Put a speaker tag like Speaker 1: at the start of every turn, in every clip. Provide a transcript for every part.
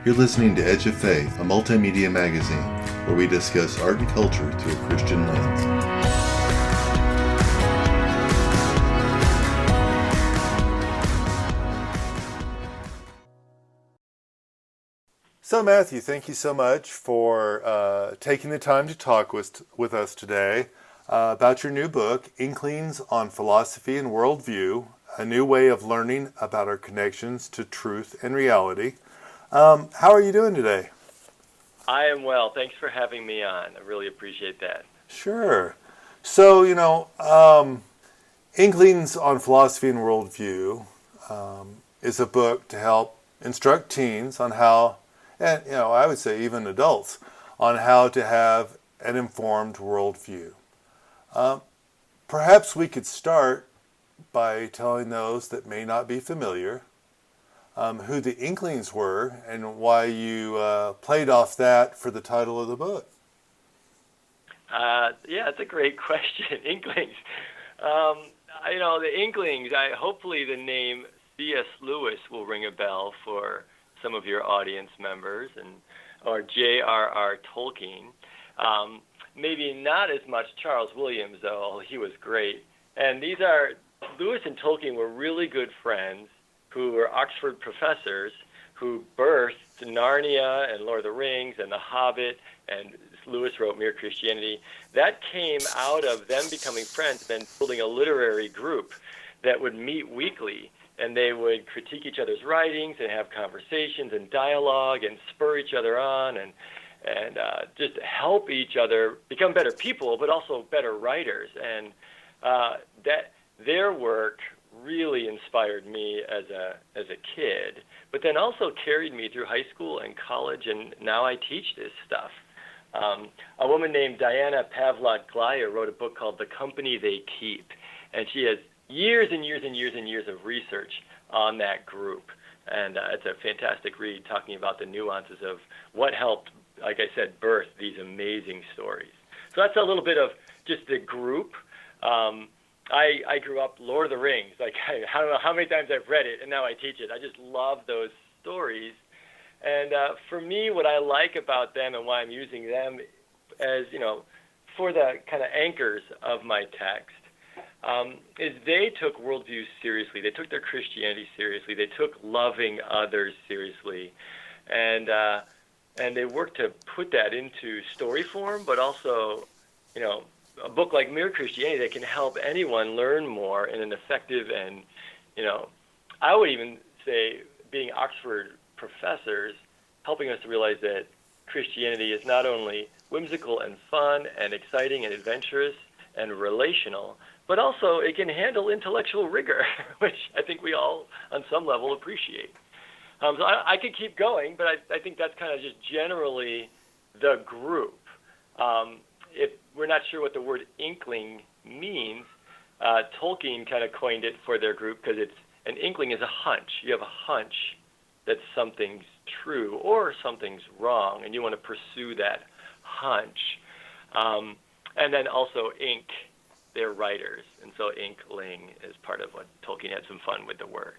Speaker 1: You're listening to Edge of Faith, a multimedia magazine where we discuss art and culture through a Christian lens. So Matthew, thank you so much for taking the time to talk with us today about your new book, Inklings on Philosophy and Worldview, a new way of learning about our connections to truth and reality. How are you doing today?
Speaker 2: I am well. Thanks for having me on. I really appreciate that.
Speaker 1: Sure. So, Inklings on Philosophy and Worldview is a book to help instruct teens on how, and I would say even adults, on how to have an informed worldview. Perhaps we could start by telling those that may not be familiar who the Inklings were and why you played off that for the title of the book.
Speaker 2: Yeah, it's a great question. Inklings. The Inklings, hopefully the name C.S. Lewis will ring a bell for some of your audience members, or J.R.R. Tolkien. Maybe not as much Charles Williams, though. He was great. And Lewis and Tolkien were really good friends who were Oxford professors who birthed Narnia and Lord of the Rings and The Hobbit, and Lewis wrote Mere Christianity. That came out of them becoming friends and building a literary group that would meet weekly, and they would critique each other's writings and have conversations and dialogue and spur each other on and just help each other become better people, but also better writers. And that their work really inspired me as a kid, but then also carried me through high school and college, and now I teach this stuff. A woman named Diana Pavlak-Glaya wrote a book called The Company They Keep, and she has years and years and years and years of research on that group, and it's a fantastic read talking about the nuances of what helped, like I said, birth these amazing stories. So that's a little bit of just the group. I grew up Lord of the Rings. I don't know how many times I've read it, and now I teach it. I just love those stories. And for me, what I like about them and why I'm using them as, for the kind of anchors of my text, is they took worldview seriously. They took their Christianity seriously. They took loving others seriously. And they worked to put that into story form, but also, a book like Mere Christianity that can help anyone learn more in an effective and, I would even say being Oxford professors, helping us to realize that Christianity is not only whimsical and fun and exciting and adventurous and relational, but also it can handle intellectual rigor, which I think we all, on some level, appreciate. So I could keep going, but I think that's kind of just generally the group. If we're not sure what the word inkling means, Tolkien kind of coined it for their group because an inkling is a hunch. You have a hunch that something's true or something's wrong, and you want to pursue that hunch. And then also ink, they're writers, and so inkling is part of what Tolkien had some fun with the word.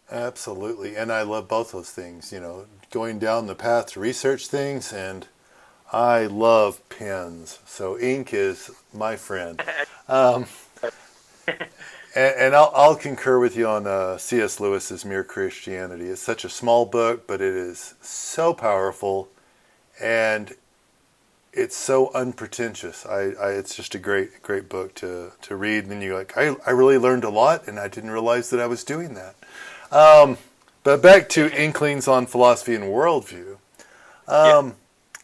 Speaker 1: Absolutely, and I love both those things, going down the path to research things, and I love pens, so ink is my friend. And I'll concur with you on C.S. Lewis's Mere Christianity. It's such a small book, but it is so powerful, and it's so unpretentious. It's just a great book to read, and then you're like, I really learned a lot, and I didn't realize that I was doing that. But back to Inklings on Philosophy and Worldview.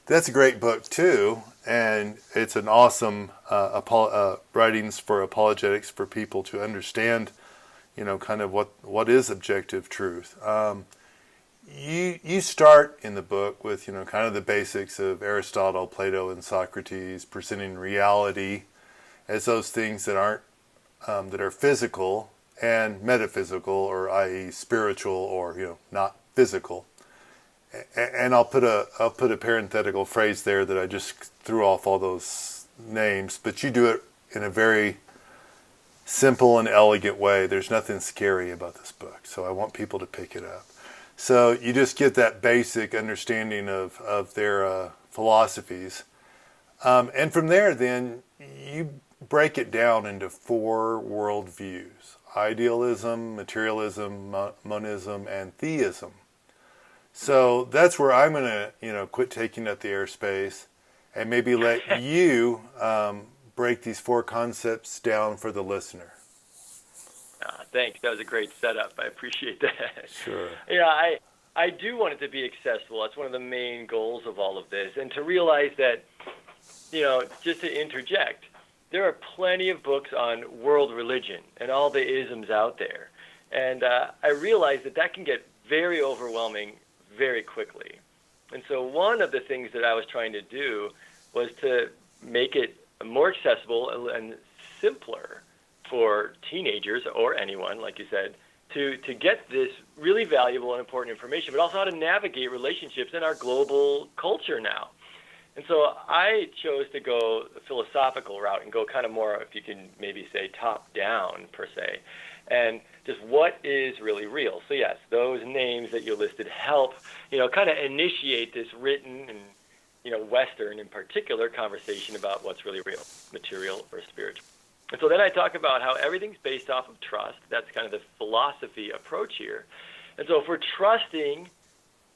Speaker 1: That's a great book too, and it's an awesome writings for apologetics for people to understand, kind of what is objective truth. You start in the book with kind of the basics of Aristotle, Plato, and Socrates, presenting reality as those things that aren't that are physical and metaphysical, or i.e. spiritual, or not physical. And I'll put a parenthetical phrase there that I just threw off all those names, but you do it in a very simple and elegant way. There's nothing scary about this book, so I want people to pick it up. So you just get that basic understanding of their philosophies. And from there, then, you break it down into 4 worldviews: idealism, materialism, monism, and theism. So that's where I'm going to, quit taking up the airspace and maybe let you break these 4 concepts down for the listener.
Speaker 2: Thanks. That was a great setup. I appreciate that.
Speaker 1: Sure.
Speaker 2: Yeah, I do want it to be accessible. That's one of the main goals of all of this. And to realize that, just to interject, there are plenty of books on world religion and all the isms out there. And I realize that can get very overwhelming very quickly. And so one of the things that I was trying to do was to make it more accessible and simpler for teenagers or anyone, like you said, to get this really valuable and important information, but also how to navigate relationships in our global culture now. And so I chose to go the philosophical route and go kind of more, if you can maybe say, top down per se, and just what is really real. So yes, those names that you listed help, kind of initiate this written and, Western in particular conversation about what's really real, material or spiritual. And so then I talk about how everything's based off of trust. That's kind of the philosophy approach here. And so if we're trusting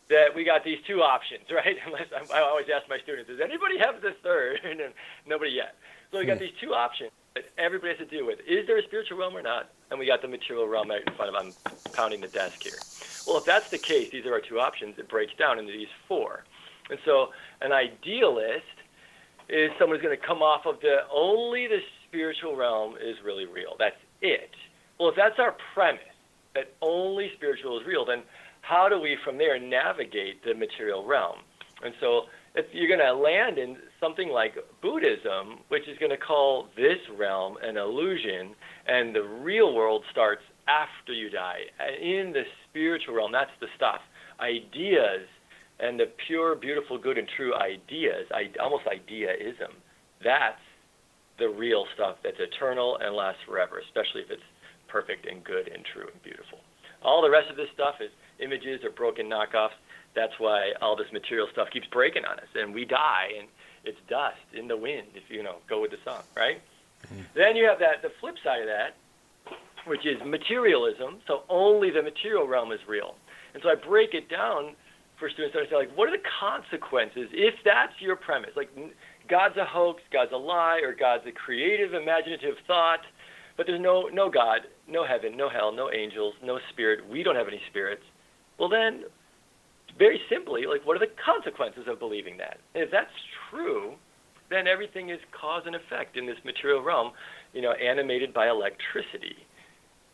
Speaker 2: that we got these 2 options, right? Unless I always ask my students, does anybody have the third? And nobody yet. So we got these 2 options that everybody has to deal with. Is there a spiritual realm or not? And we got the material realm right in front of them. I'm pounding the desk here. Well, if that's the case, these are our 2 options. It breaks down into these 4. And so an idealist is someone who's going to come off of only the spiritual realm is really real. That's it. Well, if that's our premise, that only spiritual is real, then how do we from there navigate the material realm? And so if you're going to land in something like Buddhism, which is going to call this realm an illusion, and the real world starts after you die, in the spiritual realm, that's the stuff. Ideas and the pure, beautiful, good, and true ideas, almost ideaism, that's the real stuff that's eternal and lasts forever, especially if it's perfect and good and true and beautiful. All the rest of this stuff is images or broken knockoffs. That's why all this material stuff keeps breaking on us, and we die, and it's dust in the wind, if go with the song, right? Mm-hmm. Then you have the flip side of that, which is materialism, so only the material realm is real. And so I break it down for students to understand, what are the consequences if that's your premise? God's a hoax, God's a lie, or God's a creative, imaginative thought, but there's no God, no heaven, no hell, no angels, no spirit. We don't have any spirits. Well, then, very simply, what are the consequences of believing that? And if that's true, then everything is cause and effect in this material realm, animated by electricity.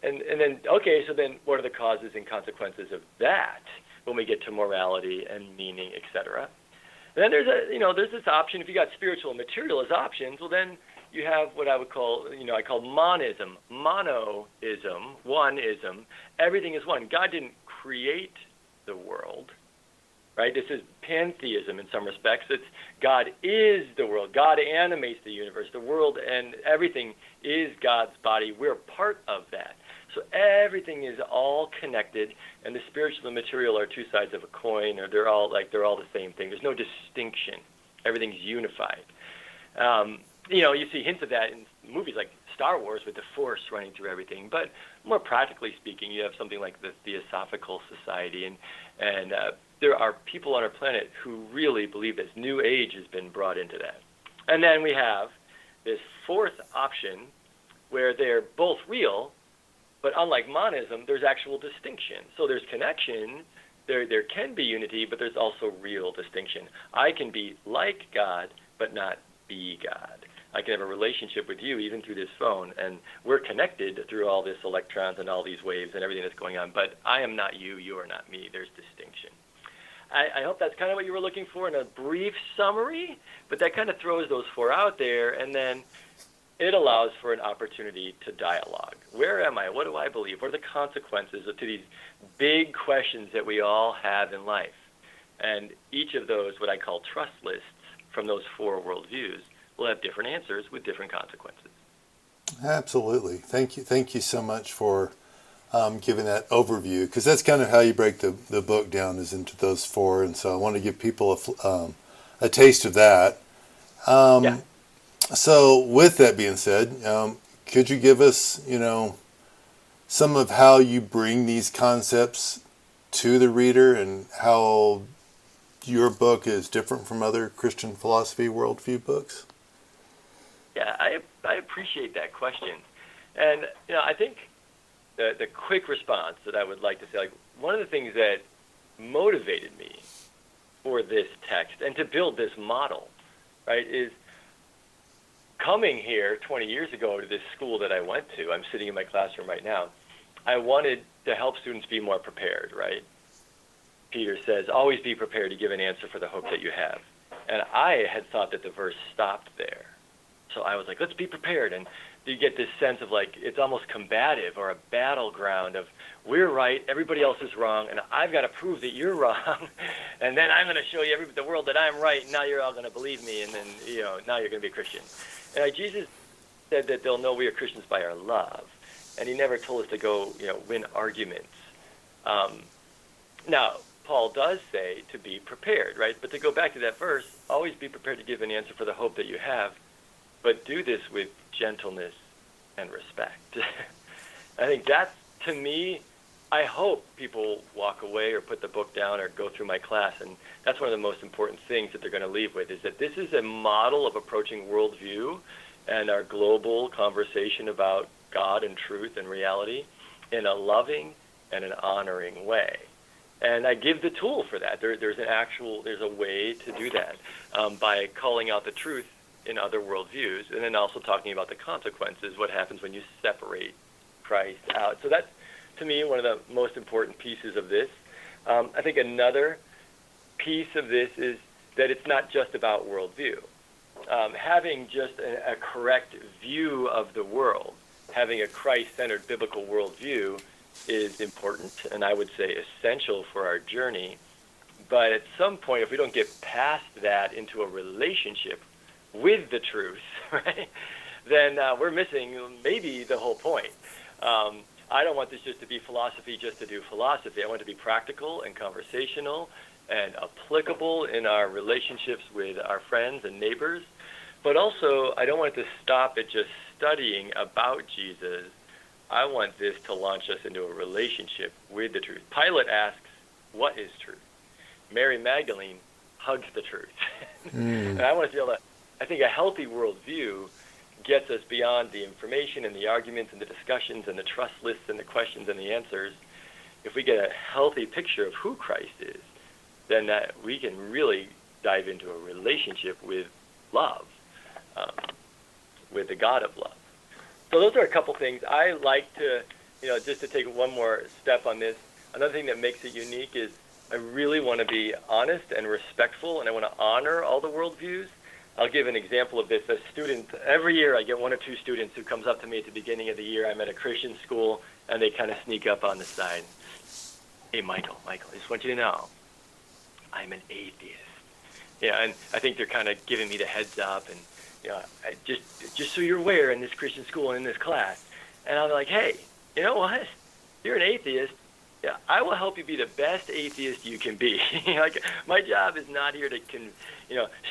Speaker 2: And then, okay, so then what are the causes and consequences of that when we get to morality and meaning, etc.? And then there's this option. If you got spiritual and material as options, well, then you have what I would call, I call monism, monoism, oneism. Everything is one. God didn't create the world, right? This is pantheism in some respects. It's God is the world. God animates the universe. The world and everything is God's body. We're part of that. So everything is all connected, and the spiritual and material are 2 sides of a coin, or they're all the same thing. There's no distinction. Everything's unified. You see hints of that in movies like Star Wars with the Force running through everything. But more practically speaking, you have something like the Theosophical Society, and there are people on our planet who really believe this. New Age has been brought into that. And then we have this 4th option where they're both real, but unlike monism, there's actual distinction. So there's connection, there can be unity, but there's also real distinction. I can be like God, but not be God. I can have a relationship with you even through this phone, and we're connected through all this electrons and all these waves and everything that's going on, but I am not you, you are not me. There's distinction. I hope that's kind of what you were looking for in a brief summary, but that kind of throws those 4 out there, and then it allows for an opportunity to dialogue. Where am I? What do I believe? What are the consequences to these big questions that we all have in life? And each of those, what I call trust lists from those 4 worldviews, will have different answers with different consequences.
Speaker 1: Absolutely. Thank you so much for giving that overview, because that's kind of how you break the book down, is into those four. And so I want to give people a taste of that.
Speaker 2: Yeah.
Speaker 1: So with that being said, could you give us, some of how you bring these concepts to the reader and how your book is different from other Christian philosophy worldview books?
Speaker 2: Yeah, I appreciate that question. And, I think the quick response that I would like to say, like, one of the things that motivated me for this text and to build this model, right, is coming here 20 years ago to this school that I went to. I'm sitting in my classroom right now. I wanted to help students be more prepared, right? Peter says, always be prepared to give an answer for the hope that you have. And I had thought that the verse stopped there. So I was like, let's be prepared. And you get this sense of, like, it's almost combative or a battleground of, we're right, everybody else is wrong, and I've got to prove that you're wrong. And then I'm going to show you the world that I'm right, and now you're all going to believe me, and then, now you're going to be a Christian. And Jesus said that they'll know we are Christians by our love. And he never told us to go, win arguments. Now, Paul does say to be prepared, right? But to go back to that verse, always be prepared to give an answer for the hope that you have, but do this with gentleness and respect. I think that's, to me, I hope people walk away or put the book down or go through my class, and that's one of the most important things that they're going to leave with, is that this is a model of approaching worldview and our global conversation about God and truth and reality in a loving and an honoring way. And I give the tool for that. There's a way to do that by calling out the truth in other worldviews, and then also talking about the consequences, what happens when you separate Christ out. So that's, to me, one of the most important pieces of this. I think another piece of this is that it's not just about worldview. Having just a correct view of the world, having a Christ-centered biblical worldview is important, and I would say essential for our journey. But at some point, if we don't get past that into a relationship with the truth, right, then we're missing maybe the whole point. I don't want this just to be philosophy just to do philosophy. I want it to be practical and conversational and applicable in our relationships with our friends and neighbors. But also, I don't want it to stop at just studying about Jesus. I want this to launch us into a relationship with the truth. Pilate asks, what is truth? Mary Magdalene hugs the truth. And I want to be able to, I think a healthy worldview gets us beyond the information and the arguments and the discussions and the trust lists and the questions and the answers. If we get a healthy picture of who Christ is, then we can really dive into a relationship with love, with the God of love. So those are a couple things. I like to, just to take one more step on this, another thing that makes it unique is I really want to be honest and respectful, and I want to honor all the worldviews. I'll give an example of this. A student, every year I get one or two students who comes up to me at the beginning of the year. I'm at a Christian school, and they kind of sneak up on the side. Hey, Michael, I just want you to know, I'm an atheist. And I think they're kind of giving me the heads up, and just so you're aware, in this Christian school and in this class. And I'm like, hey, you know what? You're an atheist. Yeah, I will help you be the best atheist you can be. Like, my job is not here to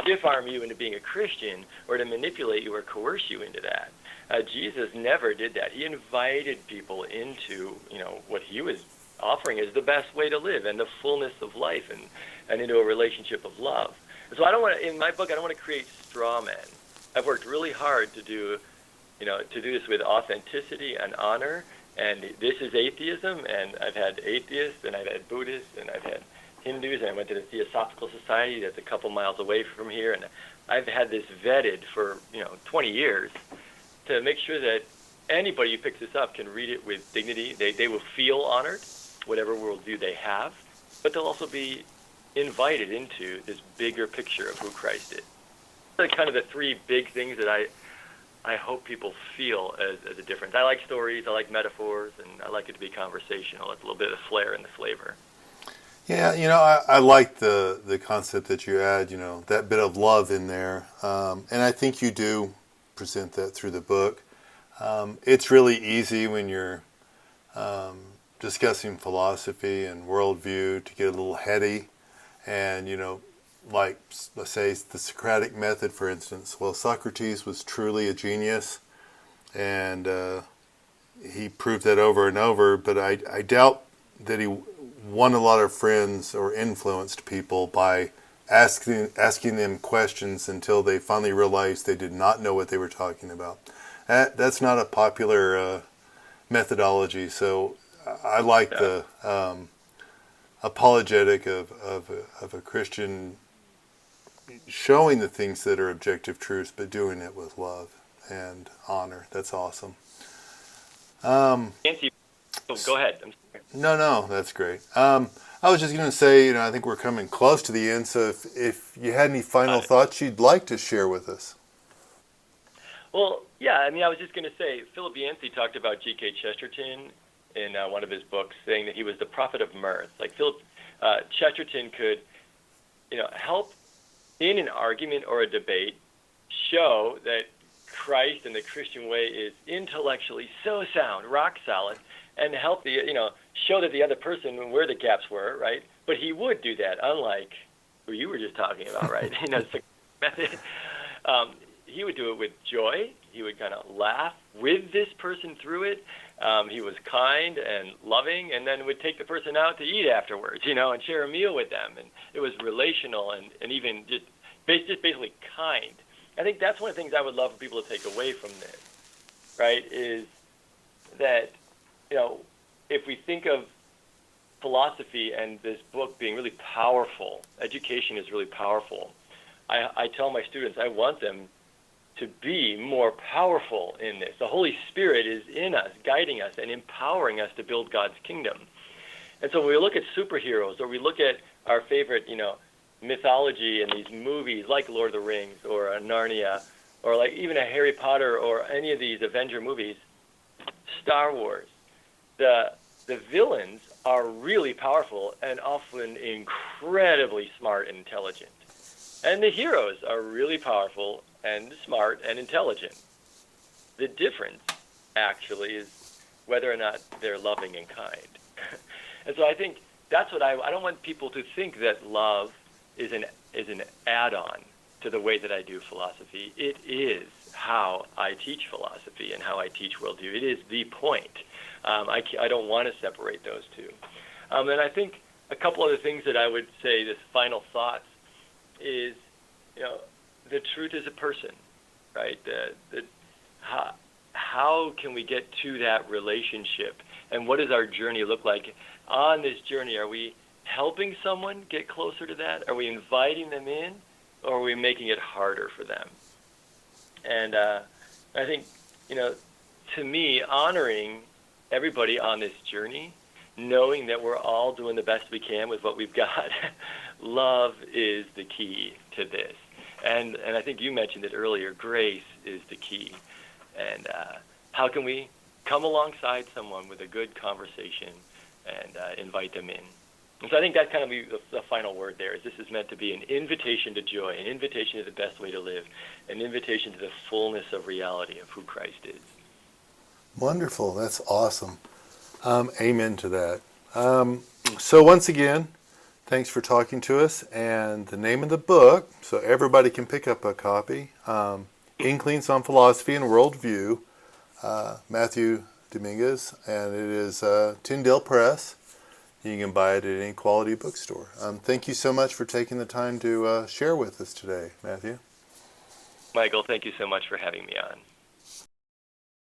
Speaker 2: stiff arm you into being a Christian or to manipulate you or coerce you into that. Jesus never did that. He invited people into what he was offering as the best way to live and the fullness of life and into a relationship of love. So I don't want to, in my book, I don't want to create straw men. I've worked really hard to do this with authenticity and honor. And this is atheism, and I've had atheists, and I've had Buddhists, and I've had Hindus, and I went to the Theosophical Society that's a couple miles away from here, and I've had this vetted for 20 years to make sure that anybody who picks this up can read it with dignity. They will feel honored, whatever worldview they have, but they'll also be invited into this bigger picture of who Christ is. Those are kind of the three big things that I hope people feel as a difference. I like stories, I like metaphors, and I like it to be conversational. It's a little bit of flair and the flavor.
Speaker 1: Yeah, I like the concept that you add, that bit of love in there. And I think you do present that through the book. It's really easy when you're discussing philosophy and worldview to get a little heady. And, like, let's say the Socratic method, for instance. Well, Socrates was truly a genius, and he proved that over and over, but I doubt that he won a lot of friends or influenced people by asking them questions until they finally realized they did not know what they were talking about. That's not a popular methodology, so I like the apologetic of a Christian showing the things that are objective truths, but doing it with love and honor. That's awesome.
Speaker 2: Nancy, go ahead. I'm sorry.
Speaker 1: No, that's great. I was just going to say, I think we're coming close to the end, so if you had any final thoughts you'd like to share with us.
Speaker 2: Well, yeah, I was just going to say, Philip Yancey talked about G.K. Chesterton in one of his books, saying that he was the prophet of mirth. Like Philip Chesterton could, help in an argument or a debate show that Christ and the Christian way is intellectually so sound, rock solid, and help the, show that the other person where the gaps were, right? But he would do that, unlike who you were just talking about, right? Method. He would do it with joy. He would kind of laugh with this person through it. He was kind and loving, and then would take the person out to eat afterwards, and share a meal with them. And it was relational and even just basically kind. I think that's one of the things I would love for people to take away from this, right, is that, if we think of philosophy and this book being really powerful, education is really powerful. I tell my students I want them to be more powerful in this. The Holy Spirit is in us, guiding us and empowering us to build God's kingdom. And so when we look at superheroes, or we look at our favorite, mythology and these movies like Lord of the Rings or Narnia, or like even a Harry Potter or any of these Avenger movies, Star Wars, the villains are really powerful and often incredibly smart and intelligent. And the heroes are really powerful and smart and intelligent. The difference, actually, is whether or not they're loving and kind. And so I think that's what I don't want people to think that love is an add-on to the way that I do philosophy. It is how I teach philosophy and how I teach worldview. It is the point. I don't want to separate those two. And I think a couple other things that I would say, this final thoughts, is, the truth is a person, right? How can we get to that relationship? And what does our journey look like? On this journey, are we helping someone get closer to that? Are we inviting them in? Or are we making it harder for them? And I think, to me, honoring everybody on this journey, knowing that we're all doing the best we can with what we've got, love is the key to this. And I think you mentioned it earlier, grace is the key. And how can we come alongside someone with a good conversation and invite them in? And so I think that kind of be the final word there, is this is meant to be an invitation to joy, an invitation to the best way to live, an invitation to the fullness of reality of who Christ is.
Speaker 1: Wonderful. That's awesome. Amen to that. So once again, thanks for talking to us. And the name of the book, so everybody can pick up a copy, Inklings on Philosophy and Worldview, Matther Dominguez, and it is Tyndale Press. You can buy it at any quality bookstore. Thank you so much for taking the time to share with us today, Matther.
Speaker 2: Michael, thank you so much for having me on.